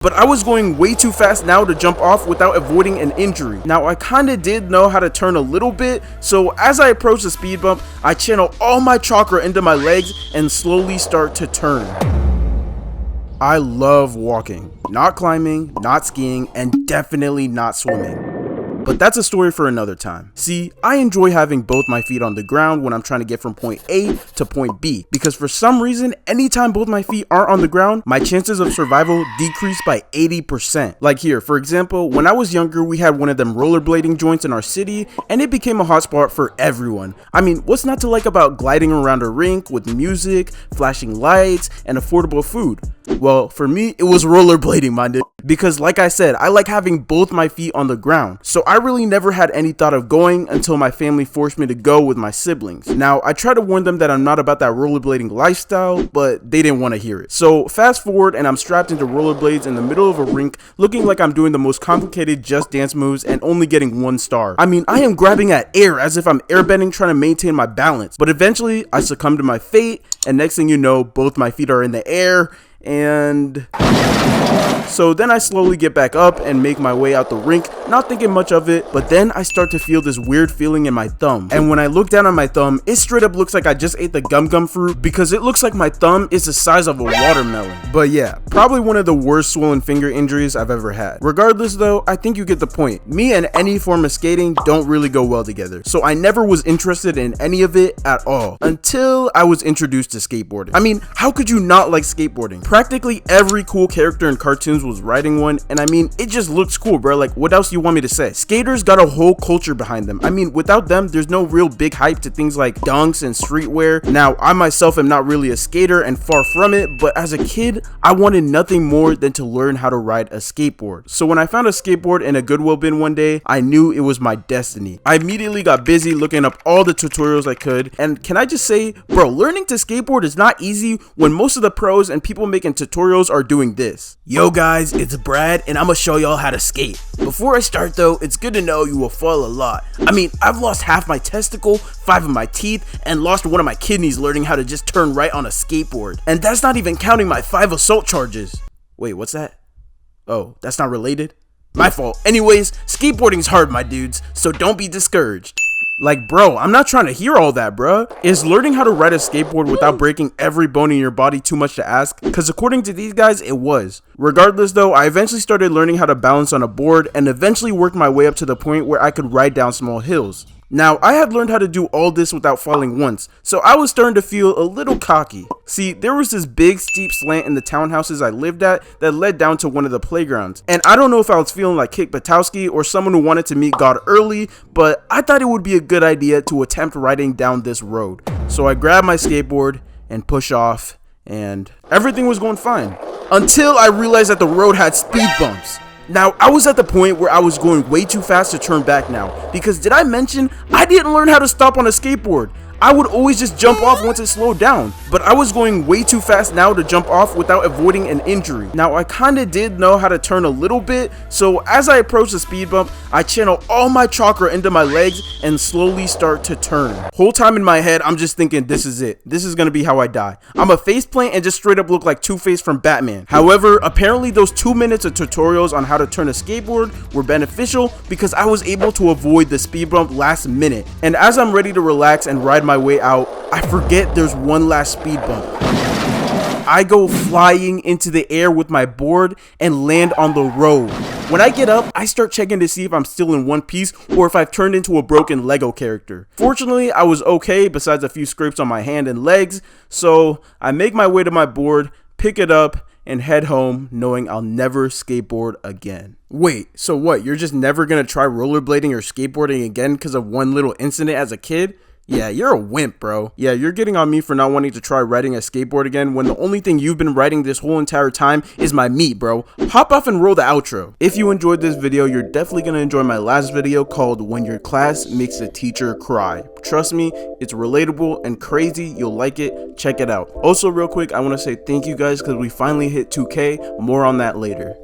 but I was going way too fast now to jump off without avoiding an injury. Now I kinda did know how to turn a little bit, so as I approach the speed bump, I channel all my chakra into my legs and slowly start to turn. I love walking, not climbing, not skiing, and definitely not swimming. But that's a story for another time. See, I enjoy having both my feet on the ground when I'm trying to get from point A to point B, because for some reason, anytime both my feet aren't on the ground, my chances of survival decrease by 80%. Like here, for example, when I was younger, we had one of them rollerblading joints in our city, and it became a hotspot for everyone. I mean, what's not to like about gliding around a rink with music, flashing lights, and affordable food? Well, for me, it was rollerblading, my dude. Because like I said, I like having both my feet on the ground. So I really never had any thought of going until my family forced me to go with my siblings. Now, I try to warn them that I'm not about that rollerblading lifestyle, but they didn't want to hear it. So fast forward and I'm strapped into rollerblades in the middle of a rink, looking like I'm doing the most complicated Just Dance moves and only getting 1 star. I mean, I am grabbing at air as if I'm airbending trying to maintain my balance. But eventually, I succumb to my fate, and next thing you know, both my feet are in the air, and so then I slowly get back up and make my way out the rink, not thinking much of it, but then I start to feel this weird feeling in my thumb. And when I look down on my thumb, it straight up looks like I just ate the gum fruit, because it looks like my thumb is the size of a watermelon. But yeah, probably one of the worst swollen finger injuries I've ever had. Regardless though, I think you get the point. Me and any form of skating don't really go well together, so I never was interested in any of it at all until I was introduced to skateboarding. I mean, how could you not like skateboarding? Practically every cool character in cartoons was riding one, and I mean, it just looks cool, bro. Like, what else do you want me to say? Skaters got a whole culture behind them. I mean, without them, there's no real big hype to things like dunks and streetwear. Now, I myself am not really a skater and far from it, but as a kid, I wanted nothing more than to learn how to ride a skateboard. So when I found a skateboard in a Goodwill bin one day, I knew it was my destiny. I immediately got busy looking up all the tutorials I could, and can I just say, bro, learning to skateboard is not easy when most of the pros and people making tutorials are doing this. Yo guys, it's Brad and I'm gonna show y'all how to skate. Before I start though, it's good to know you will fall a lot. I mean, I've lost half my testicle, 5 of my teeth, and lost one of my kidneys learning how to just turn right on a skateboard. And that's not even counting my 5 assault charges. Wait, what's that? Oh, that's not related? My fault. Anyways, skateboarding's hard, my dudes, so don't be discouraged. Like, bro, I'm not trying to hear all that, bro. Is learning how to ride a skateboard without breaking every bone in your body too much to ask? Because according to these guys, it was. Regardless though, I eventually started learning how to balance on a board and eventually worked my way up to the point where I could ride down small hills. Now, I had learned how to do all this without falling once, so I was starting to feel a little cocky. See, there was this big steep slant in the townhouses I lived at that led down to one of the playgrounds. And I don't know if I was feeling like 𝓿𝓲𝓭𝓮𝓸 or someone who wanted to meet God early, but I thought it would be a good idea to attempt riding down this road. So I grabbed my skateboard and pushed off, and everything was going fine. Until I realized that the road had speed bumps. Now, I was at the point where I was going way too fast to turn back now, because did I mention I didn't learn how to stop on a skateboard? I would always just jump off once it slowed down, but I was going way too fast now to jump off without avoiding an injury. Now, I kinda did know how to turn a little bit, so as I approach the speed bump, I channel all my chakra into my legs and slowly start to turn. Whole time in my head, I'm just thinking, this is it. This is gonna be how I die. I'm a faceplant and just straight up look like Two-Face from Batman. However, apparently those 2 minutes of tutorials on how to turn a skateboard were beneficial because I was able to avoid the speed bump last minute. And as I'm ready to relax and ride my way out, I forget there's one last speed bump. I go flying into the air with my board and land on the road. When I get up, I start checking to see if I'm still in one piece or if I've turned into a broken Lego character. Fortunately, I was okay besides a few scrapes on my hand and legs, so I make my way to my board, pick it up, and head home knowing I'll never skateboard again. Wait, so what? You're just never gonna try rollerblading or skateboarding again because of one little incident as a kid? Yeah, you're a wimp, bro. Yeah, you're getting on me for not wanting to try riding a skateboard again when the only thing you've been riding this whole entire time is my meat, bro. Hop off and roll the outro. If you enjoyed this video, you're definitely gonna enjoy my last video called When Your Class Makes the Teacher Cry. Trust me, it's relatable and crazy. You'll like it. Check it out. Also, real quick, I want to say thank you guys because we finally hit 2K. More on that later.